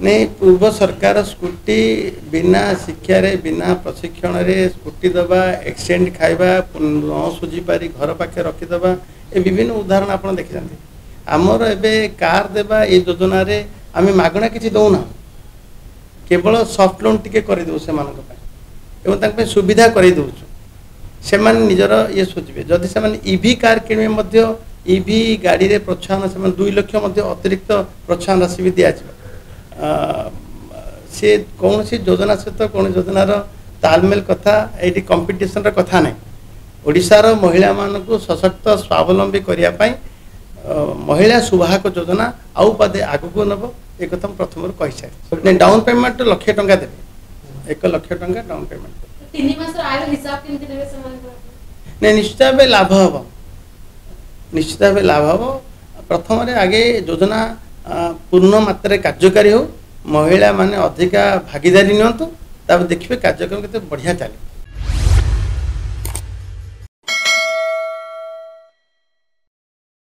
नहीं पूर्व सरकार स्कूटी बिना शिक्षा रे बिना प्रशिक्षण रे स्कूटी दबा एक्सचेंज खाइबा न सुझी पारी घर पाखे रखीदबा ये विभिन्न उदाहरण आप देखी आमर एवं कार देवा ये योजना रे आम मागणा किसी दौना केवल सफ्ट लोन टिके करदेव से सुविधा करदे से निजर ये सोचे जदि से ईवी कार किणे ईवी गाड़ी रे प्रोत्साहन से 2 लाख अतिरिक्त प्रोत्साहन राशि भी दिज्व सी कौन सी योजना सहित कौन योजनार तालमेल कथा ये कंपिटिशन कथा ना ओडिशार महिला मानक सशक्त स्वावलंबी करने महिला सुवाहक योजना आउ पादे आगू नब एक प्रथम कही सारी डाउन पेमेंट 1 लाख टंका देवे 1 लाख टंका डाउन पेमेंट 3 मास आय हिसाब केमति देबे नहीं निश्चित भाव लाभ हम निश्चित भाव लाभ हम प्रथम आगे योजना पूर्ण मात्रा कार्यकारी हो महिला माने अधिका भागीदारी नियंतु देखिए कार्यक्रम केते बढ़िया चले।